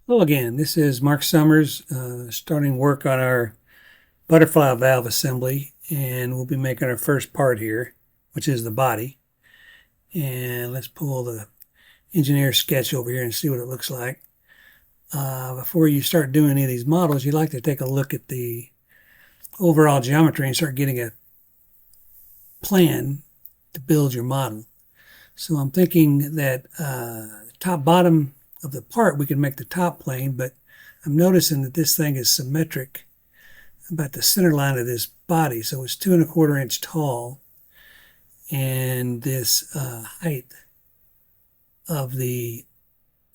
Hello again, this is Mark Summers starting work on our butterfly valve assembly, and we'll be making our first part here, which is the body. And let's pull the engineer sketch over here and see what it looks like. Before you start doing any of these models, you'd like to take a look at the overall geometry and start getting a plan to build your model. So I'm thinking that top bottom of the part, we can make the top plane, but I'm noticing that this thing is symmetric about the center line of this body. So it's 2¼ inch tall, and this height of the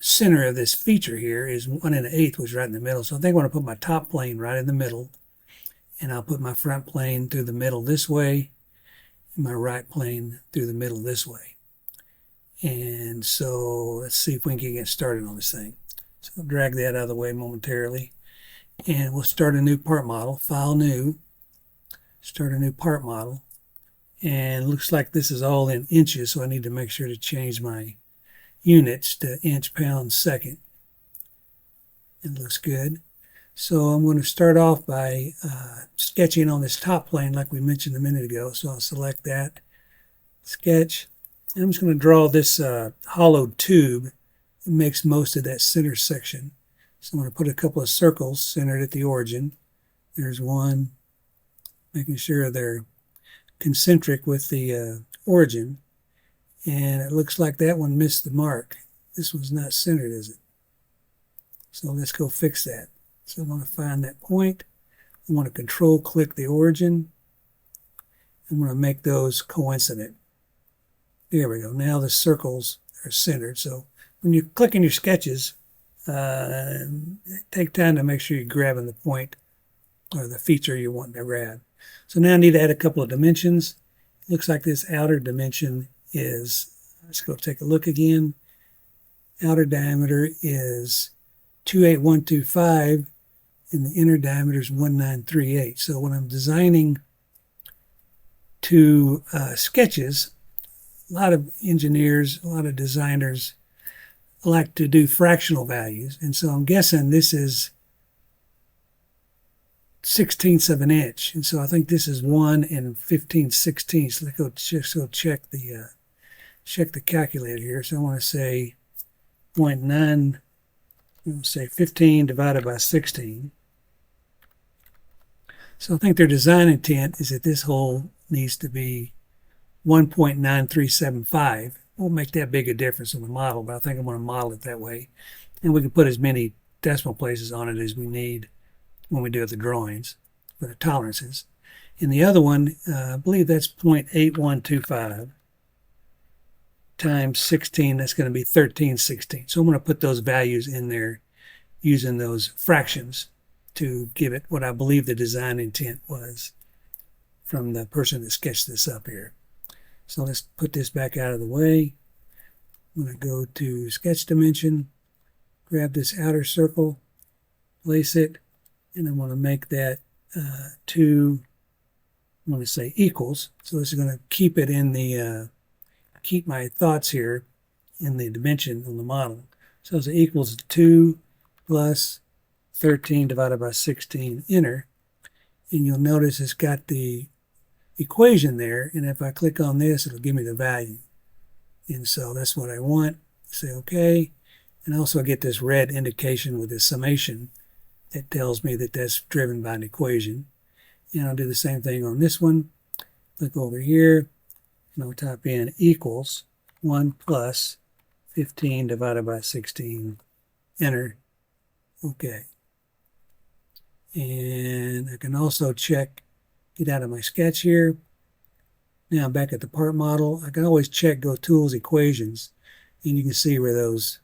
center of this feature here is 1⅛, which is right in the middle. So I think I want to put my top plane right in the middle, and I'll put my front plane through the middle this way, and my right plane through the middle this way. And so let's see if we can get started on this thing. So I'll drag that out of the way momentarily. And we'll start a new part model. File New. Start a new part model. And it looks like this is all in inches, so I need to make sure to change my units to inch, pound, second. It looks good. So I'm going to start off by sketching on this top plane like we mentioned a minute ago. So I'll select that, sketch. And I'm just going to draw this hollowed tube that makes most of that center section. So I'm going to put a couple of circles centered at the origin. There's one, making sure they're concentric with the origin. And it looks like that one missed the mark. This one's not centered, is it? So let's go fix that. So I'm going to find that point. I want to control click the origin. I'm going to make those coincident. There we go. Now the circles are centered. So when you click in your sketches, take time to make sure you're grabbing the point or the feature you're wanting to grab. So now I need to add a couple of dimensions. It looks like this outer dimension is, let's go take a look again. Outer diameter is 28125 and the inner diameter is 1938. So when I'm designing two sketches, a lot of engineers, a lot of designers like to do fractional values. And so I'm guessing this is 1/16 of an inch. And so I think this is 1 15/16. Let's go check the calculator here. So I want to say 0.9, say 15 divided by 16. So I think their design intent is that this hole needs to be 1.9375. Won't make that big a difference in the model, but I think I'm going to model it that way. And we can put as many decimal places on it as we need when we do the drawings for the tolerances. And the other one, I believe that's 0.8125 times 16. That's going to be 13/16. So I'm going to put those values in there using those fractions to give it what I believe the design intent was from the person that sketched this up here. So let's put this back out of the way. I'm going to go to sketch dimension, grab this outer circle, place it, and I want to make that I'm going to say equals. So this is going to keep it in the, keep my thoughts here in the dimension on the model. So it's equals 2 plus 13 divided by 16 inner. And you'll notice it's got the equation there, and if I click on this, it'll give me the value. And so that's what I want. Say OK, and also get this red indication with this summation that tells me that that's driven by an equation. And I'll do the same thing on this one. Click over here, and I'll type in equals 1 plus 15 divided by 16, enter, OK. And I can also check, get out of my sketch here. Now I'm back at the part model. I can always check Go Tools Equations, and you can see where those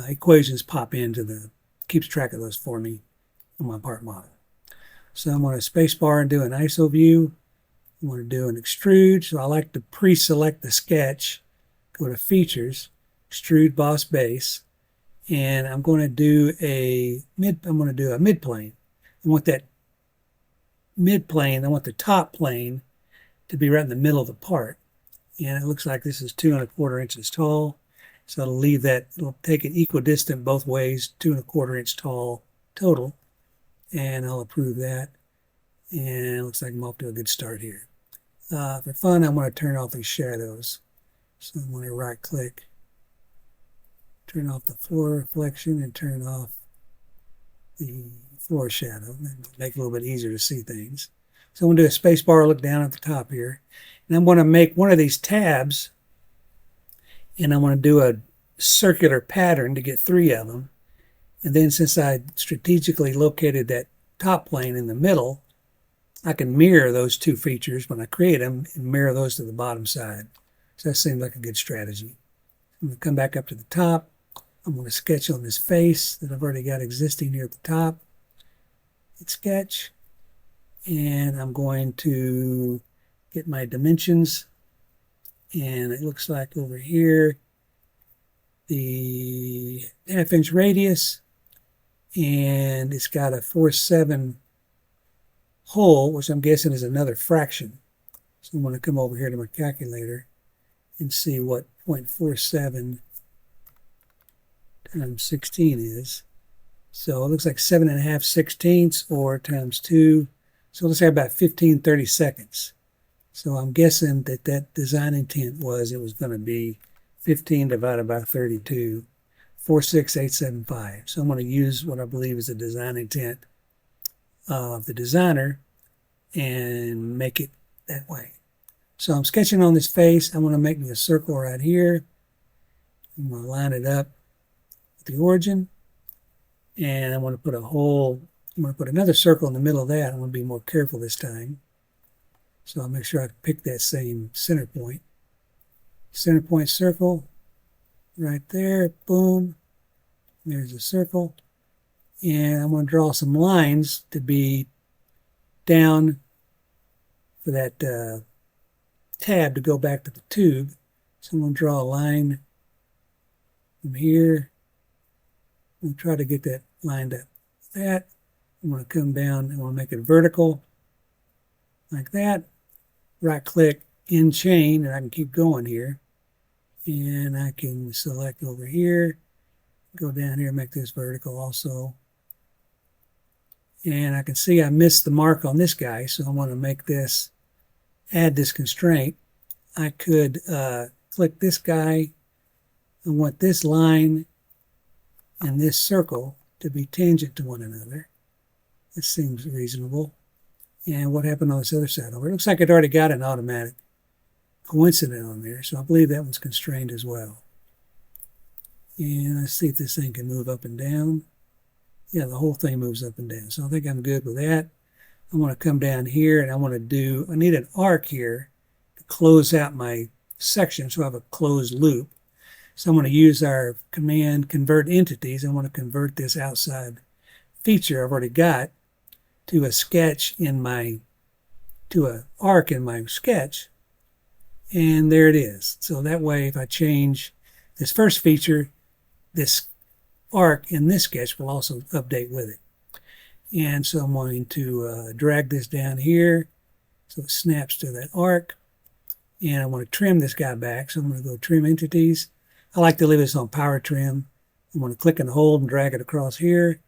equations pop into the, keeps track of those for me on my part model. So I'm going to spacebar and do an ISO view. I'm going to do an extrude. So I like to pre-select the sketch, go to Features, Extrude Boss Base, and I'm going to do a mid-plane. I want that mid-plane, I want the top plane to be right in the middle of the part. And it looks like this is 2¼ inches tall. So it'll leave that, it'll take it equidistant both ways, 2¼ inch tall total. And I'll approve that. And it looks like I'm off to a good start here. For fun, I'm going to turn off these shadows. So I'm going to right click, turn off the floor reflection and turn off the floor shadow. And make it a little bit easier to see things. So I'm going to do a space bar, look down at the top here. And I'm going to make one of these tabs, and I'm going to do a circular pattern to get 3 of them. And then since I strategically located that top plane in the middle, I can mirror those 2 features when I create them and mirror those to the bottom side. So that seems like a good strategy. I'm going to come back up to the top. I'm going to sketch on this face that I've already got existing here at the top. Hit sketch. And I'm going to get my dimensions. And it looks like over here, the 1/2 inch radius. And it's got a 4/7 hole, which I'm guessing is another fraction. So I'm going to come over here to my calculator and see what 0.47 times 16 is. So it looks like 7.5/16 or times 2. So let's say about 15/32. So I'm guessing that that design intent was it was going to be 15 divided by 32, 46875. So I'm going to use what I believe is the design intent of the designer and make it that way. So I'm sketching on this face. I'm going to make me a circle right here. I'm going to line it up with the origin. And I'm going to put I'm going to put another circle in the middle of that. I'm going to be more careful this time. So I'll make sure I pick that same center point. Center point circle right there. Boom. There's a circle. And I'm going to draw some lines to be down for that tab to go back to the tube. So I'm going to draw a line from here. I'm going to try to get that lined up with that. I'm going to come down and I'm going to make it vertical like that. Right click, in chain, and I can keep going here. And I can select over here, go down here and make this vertical also. And I can see I missed the mark on this guy, so I want to make this, add this constraint. I could click this guy. I want this line and this circle to be tangent to one another. It seems reasonable. And what happened on this other side over? It looks like it already got an automatic coincident on there, so I believe that one's constrained as well. And let's see if this thing can move up and down. Yeah, the whole thing moves up and down. So I think I'm good with that. I want to come down here and I need an arc here to close out my section so I have a closed loop. So I'm going to use our command convert entities. I want to convert this outside feature I've already got to a sketch to an arc in my sketch. And there it is. So that way, if I change this first feature, this arc in this sketch will also update with it. And so I'm going to drag this down here so it snaps to that arc. And I want to trim this guy back. So I'm going to go trim entities. I like to leave this on power trim. I'm going to click and hold and drag it across here.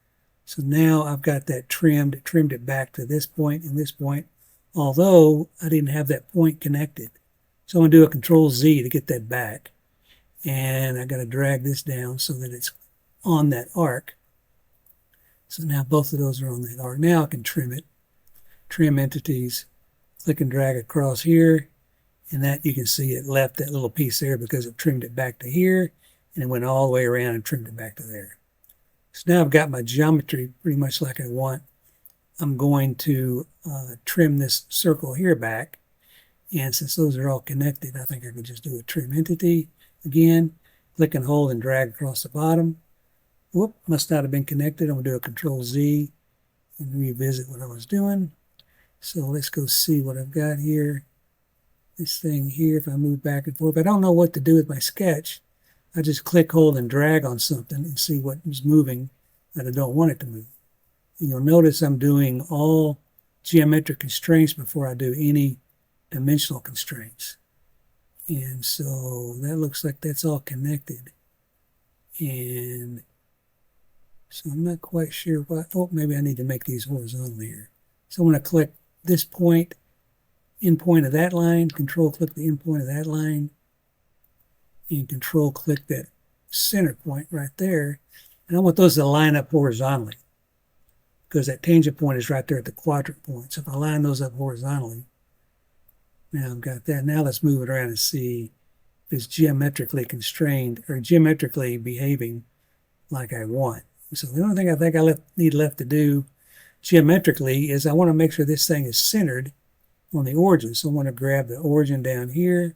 So now I've got that trimmed, trimmed it back to this point and this point, although I didn't have that point connected. So I'm going to do a Control Z to get that back. And I got to drag this down so that it's on that arc. So now both of those are on that arc. Now I can trim it. Trim entities, click and drag across here. And that you can see it left that little piece there because it trimmed it back to here. And it went all the way around and trimmed it back to there. So now I've got my geometry pretty much like I want. I'm going to trim this circle here back. And since those are all connected, I think I can just do a trim entity again. Click and hold and drag across the bottom. Whoop, must not have been connected. I'm going to do a Control Z and revisit what I was doing. So let's go see what I've got here. This thing here, if I move back and forth, if I don't know what to do with my sketch, I just click, hold, and drag on something and see what is moving that I don't want it to move. And you'll notice I'm doing all geometric constraints before I do any dimensional constraints. And so that looks like that's all connected. And so I'm not quite sure what, oh, maybe I need to make these horizontal here. So I'm going to click this point, end point of that line, control click the end point of that line, and control click that center point right there. And I want those to line up horizontally because that tangent point is right there at the quadrant point. So if I line those up horizontally, now I've got that. Now let's move it around and see if it's geometrically constrained or geometrically behaving like I want. So the only thing I think I need left to do geometrically is I want to make sure this thing is centered on the origin. So I want to grab the origin down here.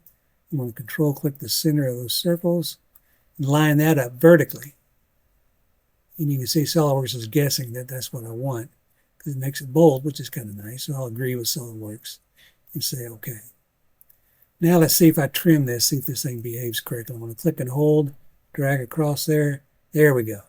I'm going to control click the center of those circles and line that up vertically. And you can see Solidworks is guessing that that's what I want because it makes it bold, which is kind of nice. So I'll agree with Solidworks and say OK. Now let's see if I trim this, see if this thing behaves correctly. I'm going to click and hold, drag across there. There we go.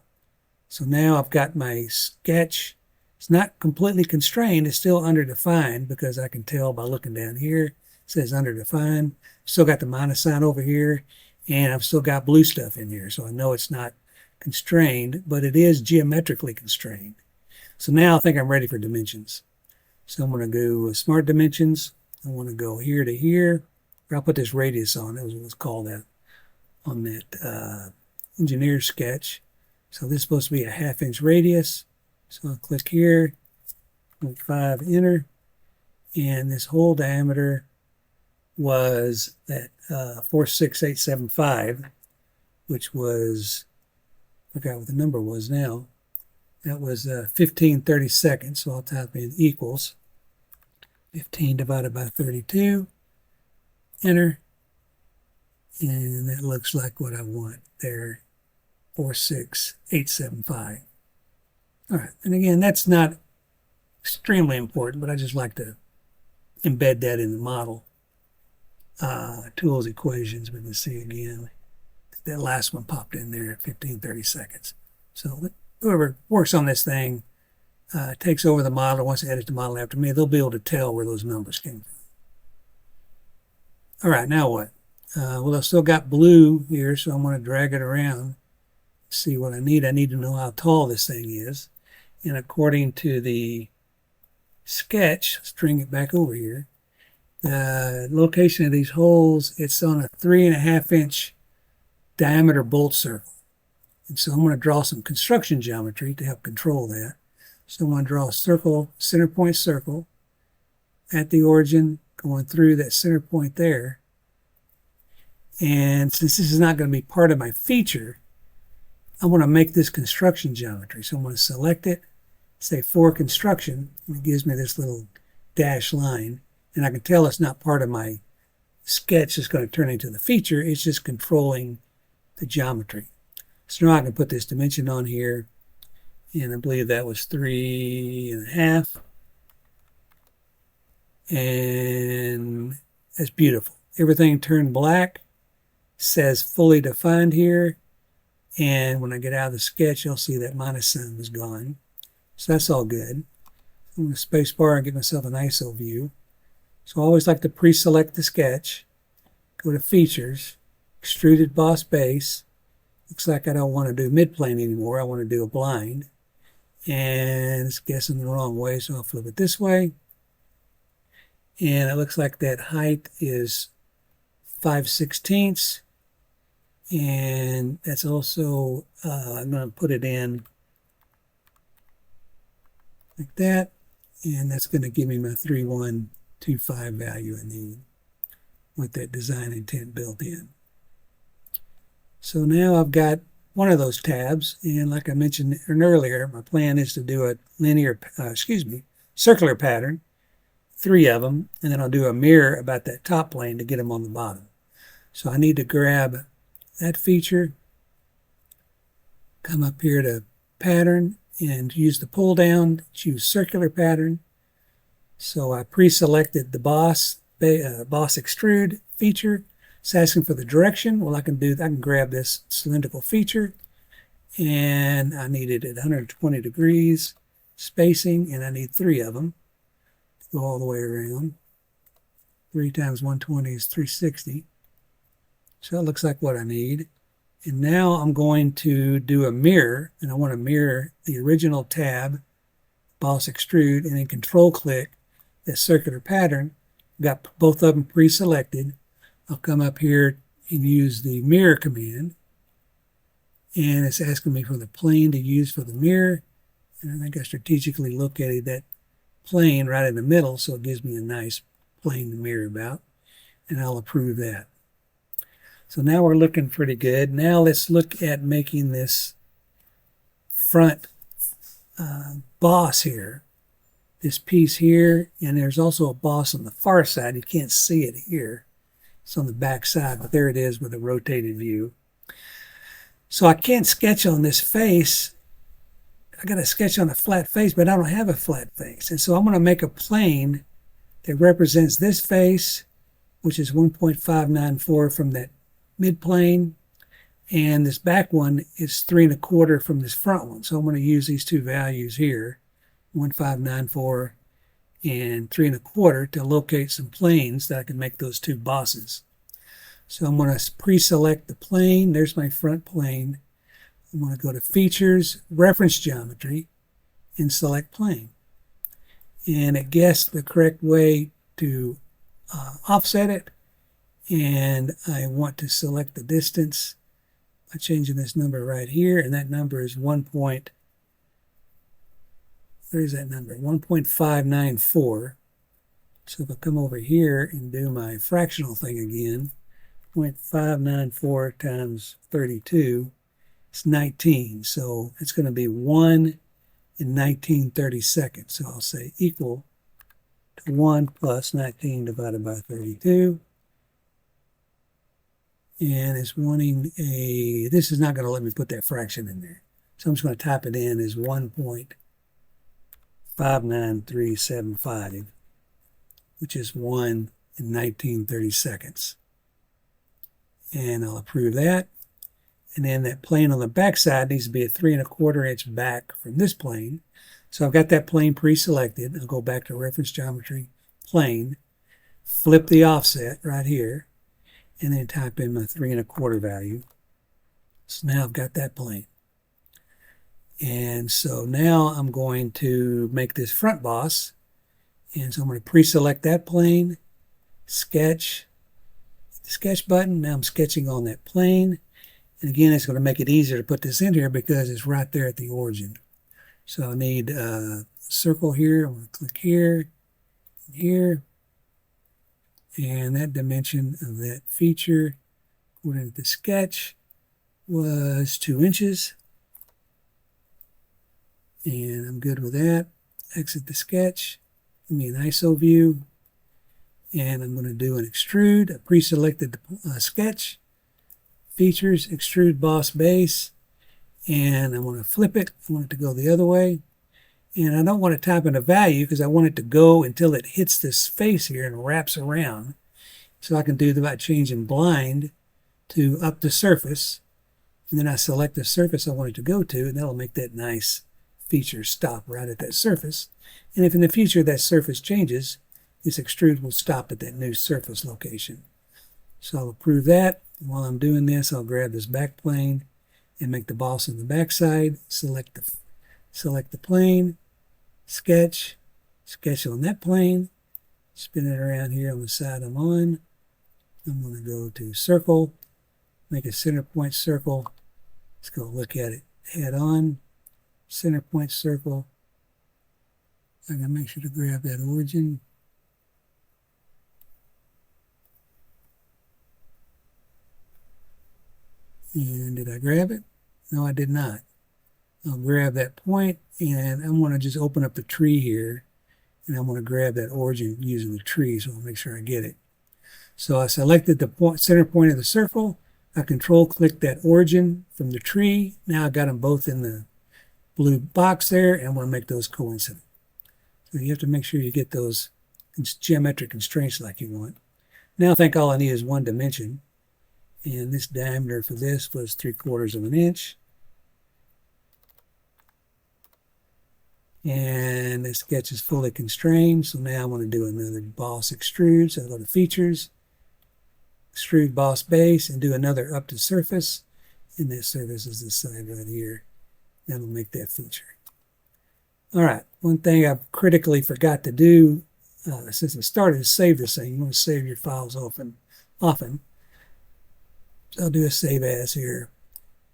So now I've got my sketch. It's not completely constrained. It's still underdefined because I can tell by looking down here. It says underdefined. Still got the minus sign over here, and I've still got blue stuff in here. So I know it's not constrained, but it is geometrically constrained. So now I think I'm ready for dimensions. So I'm going to go smart dimensions. I want to go here to here. I'll put this radius on. That was what was called that on that engineer sketch. So this is supposed to be a 1/2 inch radius. So I'll click here, 0.5, enter, and this whole diameter was that 46875, which was, I forgot what the number was now. That was 15/32. So I'll type in equals 15 divided by 32, enter, and that looks like what I want there. 46875. All right, and again, that's not extremely important, but I just like to embed that in the model. Tools, equations, we can see again. That last one popped in there at 15/32. So whoever works on this thing takes over the model, wants to edit the model after me, they'll be able to tell where those numbers came from. All right, now what? Well, I've still got blue here, so I'm going to drag it around. See what I need. I need to know how tall this thing is. And according to the sketch, let's bring it back over here, the location of these holes, it's on a 3.5 inch diameter bolt circle. And so I'm going to draw some construction geometry to help control that. So I'm going to draw a circle, center point circle at the origin, going through that center point there. And since this is not going to be part of my feature, I want to make this construction geometry. So I'm going to select it, say for construction, and it gives me this little dash line. And I can tell it's not part of my sketch that's going to turn into the feature. It's just controlling the geometry. So now I can put this dimension on here, and I believe that was 3.5. And that's beautiful. Everything turned black, says fully defined here. And when I get out of the sketch, you'll see that minus sign was gone. So that's all good. I'm going to space bar and get myself an ISO view. So I always like to pre-select the sketch, go to features, extruded boss base. Looks like I don't want to do mid-plane anymore. I want to do a blind. And it's guessing the wrong way, so I'll flip it this way. And it looks like that height is 5/16. And that's also, I'm going to put it in like that. And that's going to give me my 3125 value I need with that design intent built in. So now I've got one of those tabs. And like I mentioned earlier, my plan is to do a circular pattern, 3 of them. And then I'll do a mirror about that top plane to get them on the bottom. So I need to grab that feature, come up here to pattern and use the pull down, choose circular pattern. So I pre-selected the boss extrude feature. It's asking for the direction. Well, I can grab this cylindrical feature, and I need it at 120 degrees spacing, and I need 3 of them to go all the way around. 3 times 120 is 360. So it looks like what I need. And now I'm going to do a mirror, and I want to mirror the original tab, boss extrude, and then control click that circular pattern. Got both of them pre-selected. I'll come up here and use the mirror command. And it's asking me for the plane to use for the mirror. And I think I strategically located that plane right in the middle, so it gives me a nice plane to mirror about. And I'll approve that. So now we're looking pretty good. Now let's look at making this front boss here. This piece here, and there's also a boss on the far side. You can't see it here. It's on the back side, but there it is with a rotated view. So I can't sketch on this face. I got to sketch on a flat face, but I don't have a flat face. And so I'm going to make a plane that represents this face, which is 1.594 from that midplane, and this back one is 3 1/4 from this front one. So I'm going to use these two values here, 1.594 and 3 1/4, to locate some planes that I can make those two bosses. So I'm going to pre-select the plane. There's my front plane. I'm going to go to Features, Reference Geometry, and select Plane. And it guessed the correct way to offset it. And I want to select the distance by changing this number right here, and that number is 1.594. So if I come over here and do my fractional thing again, 0.594 times 32, it's 19. So it's going to be 1 in 19/32. So I'll say equal to 1 plus 19 divided by 32. And it's wanting this is not going to let me put that fraction in there. So I'm just going to type it in as 1.59375, which is 1 in 19/32. And I'll approve that. And then that plane on the back side needs to be a 3 1/4 inch back from this plane. So I've got that plane pre-selected. I'll go back to Reference Geometry, Plane, flip the offset right here, and then type in my 3 1/4 value. So now I've got that plane. And so now I'm going to make this front boss. And so I'm going to pre-select that plane, sketch, the sketch button. Now I'm sketching on that plane. And again, it's going to make it easier to put this in here because it's right there at the origin. So I need a circle here. I'm going to click here and here. And that dimension of that feature, according to the sketch, was 2 inches. And I'm good with that. Exit the sketch. Give me an ISO view. And I'm going to do an extrude. I pre-selected the sketch. Features, extrude boss base. And I want to flip it. I want it to go the other way. And I don't want to type in a value because I want it to go until it hits this face here and wraps around. So I can do that by changing blind to up the surface. And then I select the surface I want it to go to, and that'll make that nice feature stop right at that surface. And if in the future that surface changes, this extrude will stop at that new surface location. So I'll approve that. And while I'm doing this, I'll grab this back plane and make the boss on the back side. Select the plane, sketch on that plane, spin it around here on the side I'm on. I'm going to go to circle, make a center point circle. Let's go look at it head on. Center point circle. I gotta make sure to grab that origin. And did I grab it? No, I did not. I'll grab that point, and I'm going to just open up the tree here, and I'm going to grab that origin using the tree, so I'll make sure I get it. So I selected the center point of the circle. I control-click that origin from the tree. Now I got them both in the blue box there, and I want to make those coincident. So you have to make sure you get those geometric constraints like you want. Now I think all I need is one dimension. And this diameter for this was 3/4 of an inch. And the sketch is fully constrained. So now I want to do another boss extrude. So I go to Features, Extrude Boss Base, and do another up to surface. And that surface is this side right here. That'll make that feature. All right, one thing I critically forgot to do since I started to save this thing. You want to save your files often. So I'll do a save as here,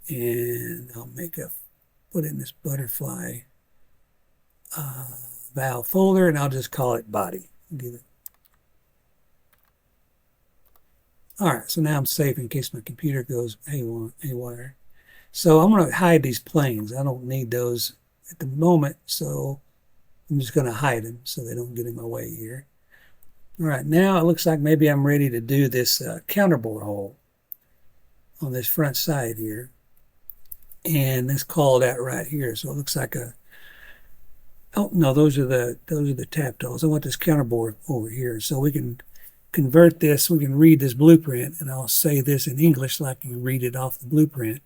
and I'll put in this butterfly valve folder, and I'll just call it body. All right, so now I'm safe in case my computer goes haywire. So I'm going to hide these planes. I don't need those at the moment, so I'm just going to hide them so they don't get in my way here. All right, now it looks like maybe I'm ready to do this counterbore hole on this front side here. And it's called out right here. So it looks like oh no, those are the tap tools. I want this counterbore over here. So we can convert this, we can read this blueprint, and I'll say this in English like you can read it off the blueprint.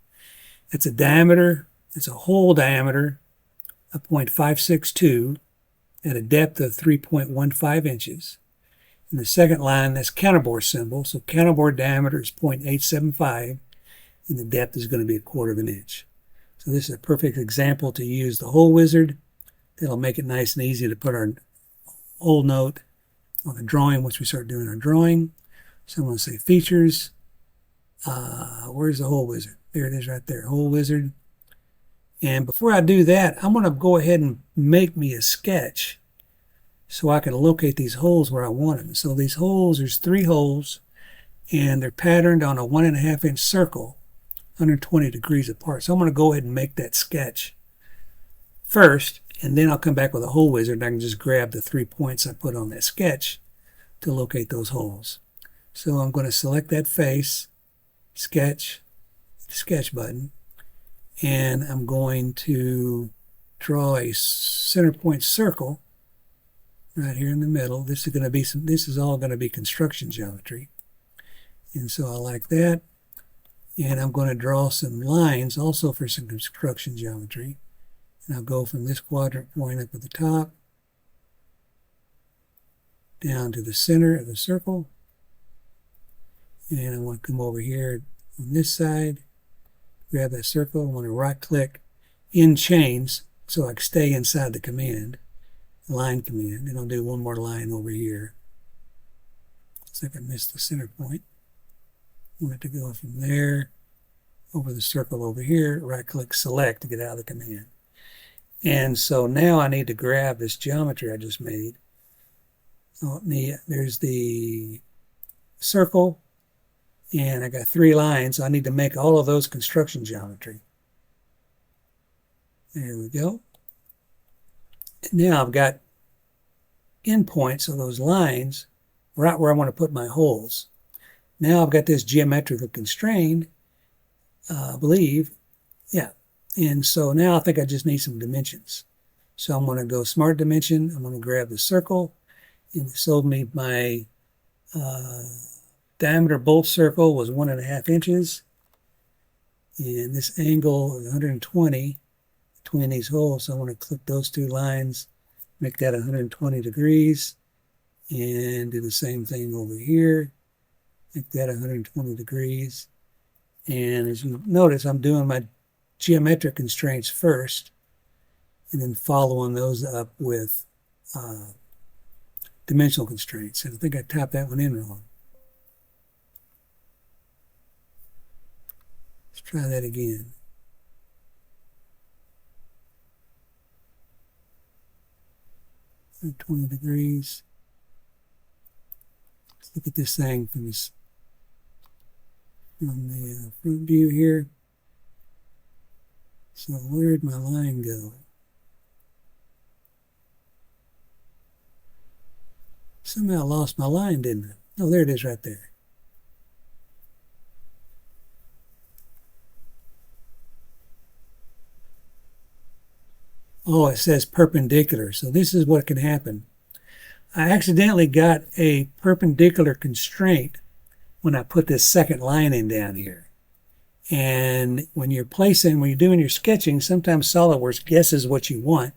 It's a diameter, it's a hole diameter of 0.562 at a depth of 3.15 inches. In the second line, that's counterbore symbol. So counterbore diameter is 0.875, and the depth is going to be 1/4 of an inch. So this is a perfect example to use the hole wizard. That'll make it nice and easy to put our hole note on the drawing once we start doing our drawing. So I'm going to say features. Where's the hole wizard? There it is right there, hole wizard. And before I do that, I'm going to go ahead and make me a sketch so I can locate these holes where I want them. So these holes, there's 3 holes, and they're patterned on a 1.5 inch circle, 120 degrees apart. So I'm going to go ahead and make that sketch first, and then I'll come back with a hole wizard, and I can just grab the 3 points I put on that sketch to locate those holes. So I'm going to select that face, sketch button, and I'm going to draw a center point circle right here in the middle. This is all going to be construction geometry. And so I like that. And I'm going to draw some lines also for some construction geometry. And I'll go from this quadrant point up at the top down to the center of the circle. And I want to come over here on this side, grab that circle. I want to right click in chains so I can stay inside the command, line command, and I'll do one more line over here. Looks like I missed the center point. I want it to go from there over the circle over here, right click select to get out of the command. And so now I need to grab this geometry I just made. There's the circle, and I got 3 lines. So I need to make all of those construction geometry. There we go. And now I've got endpoints of those lines right where I want to put my holes. Now I've got this geometrically constrained, I believe. Yeah. And so now I think I just need some dimensions. So I'm going to go smart dimension. I'm going to grab the circle, and it showed me my diameter bolt circle was 1.5 inches. And this angle is 120 between these holes. So I want to click those 2 lines, make that 120 degrees, and do the same thing over here. Make that 120 degrees. And as you notice, I'm doing my geometric constraints first, and then following those up with dimensional constraints. And I think I tapped that one in wrong. Let's try that again. – 20 degrees. Let's look at this thing from the front view here. So where'd my line go? Somehow I lost my line, didn't I? Oh, there it is right there. Oh, it says perpendicular. So this is what can happen. I accidentally got a perpendicular constraint when I put this second line in down here. And when you're doing your sketching, sometimes SolidWorks guesses what you want.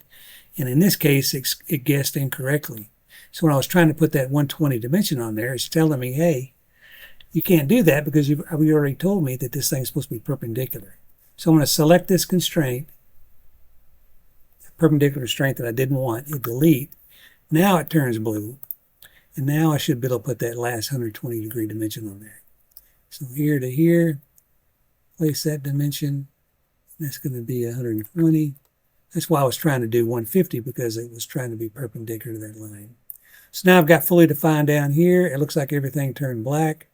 And in this case, it guessed incorrectly. So when I was trying to put that 120 dimension on there, it's telling me, hey, you can't do that because you already told me that this thing's supposed to be perpendicular. So I'm going to select this constraint, perpendicular constraint that I didn't want, hit delete. Now it turns blue. And now I should be able to put that last 120 degree dimension on there. So here to here, place that dimension. That's going to be 120. That's why I was trying to do 150, because it was trying to be perpendicular to that line. So now I've got fully defined down here. It looks like everything turned black.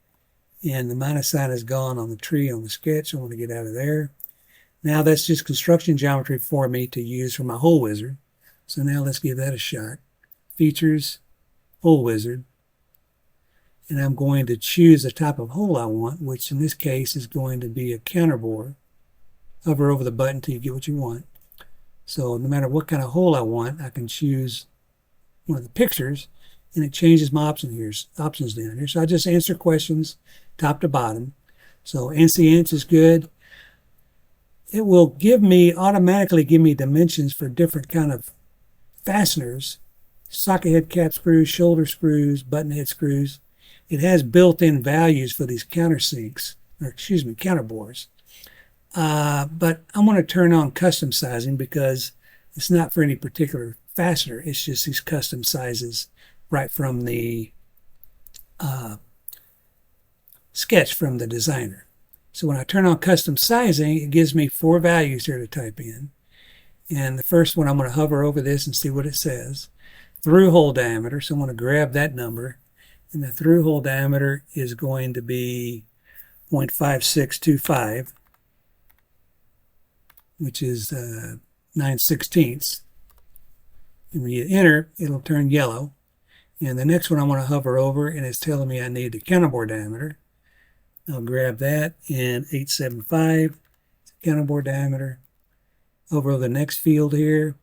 And the minus sign is gone on the tree on the sketch. I want to get out of there. Now that's just construction geometry for me to use for my hole wizard. So now let's give that a shot. Features, hole wizard. And I'm going to choose the type of hole I want, which in this case is going to be a counterbore. Hover over the button until you get what you want. So no matter what kind of hole I want, I can choose one of the pictures, and it changes my options down here. So I just answer questions top to bottom. So NC inch is good. It will automatically give me dimensions for different kind of fasteners, socket head cap screws, shoulder screws, button head screws. It has built-in values for these counterbores. But I'm going to turn on custom sizing because it's not for any particular fastener. It's just these custom sizes right from the sketch from the designer. So when I turn on custom sizing, it gives me 4 values here to type in. And the first one, I'm going to hover over this and see what it says. Through hole diameter, so I'm going to grab that number. And the through hole diameter is going to be 0.5625, which is 9/16. And when you enter, it'll turn yellow. And the next one I want to hover over, and it's telling me I need the counterbore diameter. I'll grab that, and 875, counterbore diameter. Over the next field here,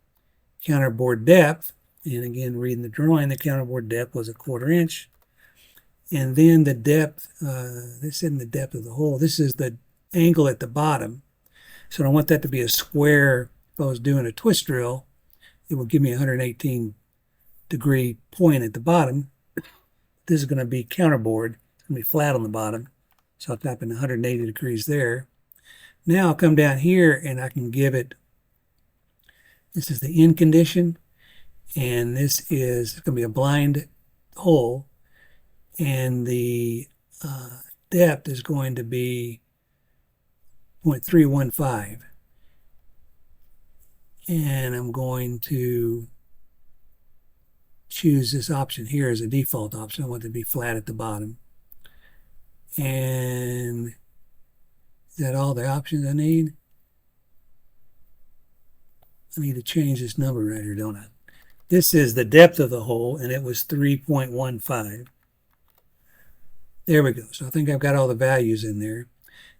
counterbore depth. And again, reading the drawing, the counterbore depth was 1/4 inch. And then the depth, this isn't the depth of the hole. This is the angle at the bottom. So I want that to be a square. If I was doing a twist drill, it would give me a 118 degree point at the bottom. This is going to be counterbored. It's going to be flat on the bottom. So I'll type in 180 degrees there. Now I'll come down here and I can give it, this is the end condition. And this is going to be a blind hole. And the depth is going to be 0.315. And I'm going to choose this option here as a default option. I want it to be flat at the bottom. And is that all the options I need? I need to change this number right here, don't I? This is the depth of the hole, and it was 3.15. There we go. So I think I've got all the values in there.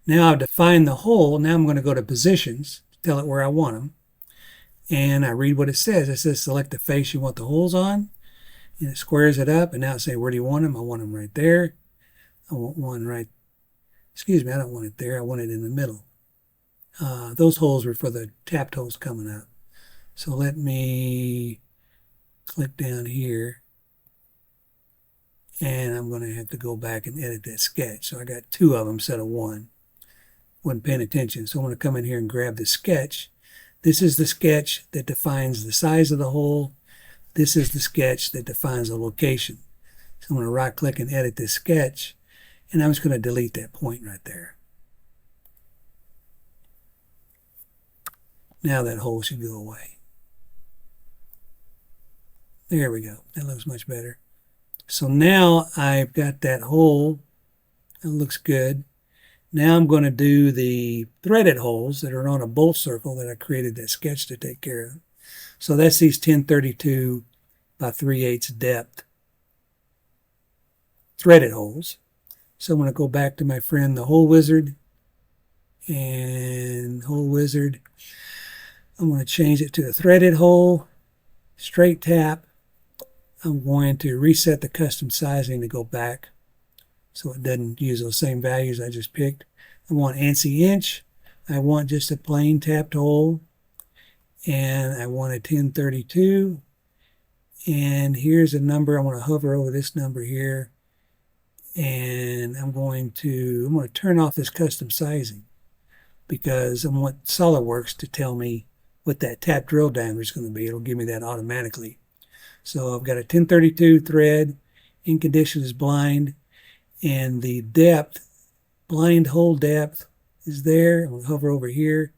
Now I've defined the hole. Now I'm going to go to positions, tell it where I want them. And I read what it says. It says select the face you want the holes on. And it squares it up. And now it says, where do you want them? I want them right there. I want one right, excuse me, I don't want it there. I want it in the middle. Those holes were for the tapped holes coming up. So let me click down here. And I'm going to have to go back and edit that sketch. So I got 2 of them instead of 1. Wasn't paying attention. So I'm going to come in here and grab the sketch. This is the sketch that defines the size of the hole. This is the sketch that defines the location. So I'm going to right click and edit this sketch. And I'm just going to delete that point right there. Now that hole should go away. There we go. That looks much better. So now I've got that hole. It looks good. Now I'm going to do the threaded holes that are on a bolt circle that I created that sketch to take care of. So that's these 1032 by 3/8 depth threaded holes. So I'm going to go back to my friend the hole wizard, and hole wizard, I'm going to change it to a threaded hole, straight tap. I'm going to reset the custom sizing to go back so it doesn't use those same values I just picked. I want ANSI inch. I want just a plain tapped hole. And I want a 1032. And here's a number. I want to hover over this number here. And I'm going to turn off this custom sizing because I want Solidworks to tell me what that tap drill diameter is going to be. It'll give me that automatically. So I've got a 1032 thread, in condition is blind, and the depth, blind hole depth is there. I'm going to hover over here.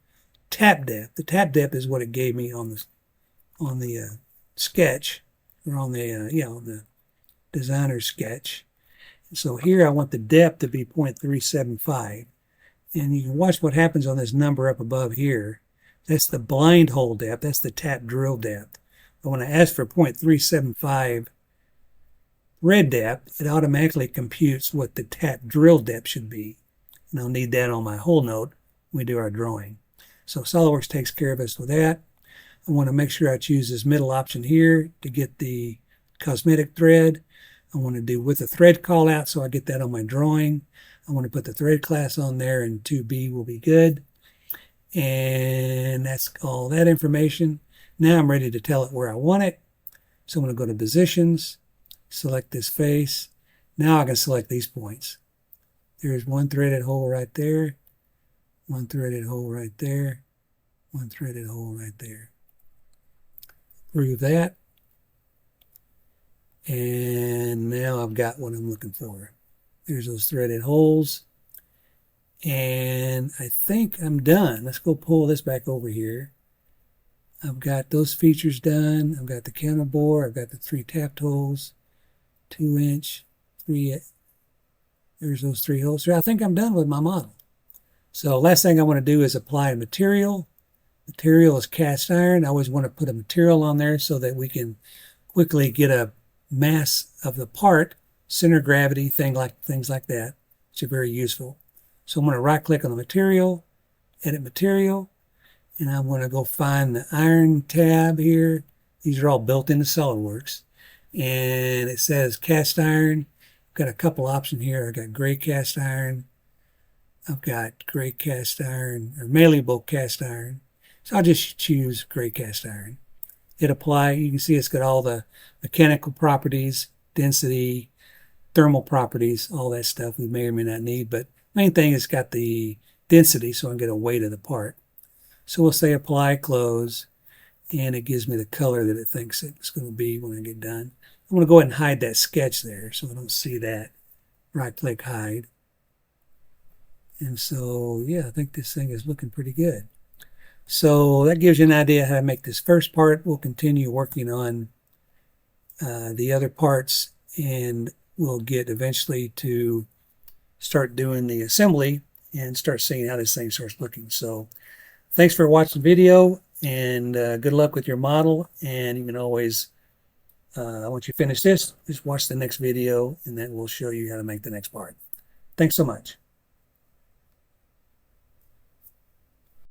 Tap depth. The tap depth is what it gave me on the sketch, or on the designer's sketch. So here I want the depth to be 0.375. And you can watch what happens on this number up above here. That's the blind hole depth. That's the tap drill depth. But when I ask for 0.375 red depth, it automatically computes what the tap drill depth should be. And I'll need that on my hole note when we do our drawing. So SOLIDWORKS takes care of us with that. I want to make sure I choose this middle option here to get the cosmetic thread. I want to do with the thread call out so I get that on my drawing. I want to put the thread class on there, and 2B will be good. And that's all that information. Now I'm ready to tell it where I want it. So I'm going to go to positions, select this face. Now I can select these points. There's one threaded hole right there, one threaded hole right there, one threaded hole right there. Through that. And now I've got what I'm looking for. There's those threaded holes. And I think I'm done. Let's go pull this back over here. I've got those features done. I've got the counter bore. I've got the 3 tapped holes, 2-inch, 3. There's those 3 holes. So I think I'm done with my model. So last thing I want to do is apply a material. Material is cast iron. I always want to put a material on there so that we can quickly get a mass of the part, center gravity, things like that, which are very useful. So I'm going to right click on the material, edit material, and I'm going to go find the iron tab here. These are all built into SOLIDWORKS. And it says cast iron. I've got a couple options here. I've got gray cast iron. I've got gray cast iron, or malleable cast iron. So I'll just choose gray cast iron. Hit apply. You can see it's got all the mechanical properties, density, thermal properties, all that stuff we may or may not need. But main thing is got the density, so I can get a weight of the part. So we'll say apply, close, and it gives me the color that it thinks it's going to be when I get done. I'm going to go ahead and hide that sketch there so I don't see that. Right click, hide. And so, yeah, I think this thing is looking pretty good. So that gives you an idea how to make this first part. We'll continue working on the other parts, and we'll get eventually to start doing the assembly and start seeing how this thing starts looking. So thanks for watching the video, and good luck with your model. And you can always, once you finish this, just watch the next video, and then we'll show you how to make the next part. Thanks so much.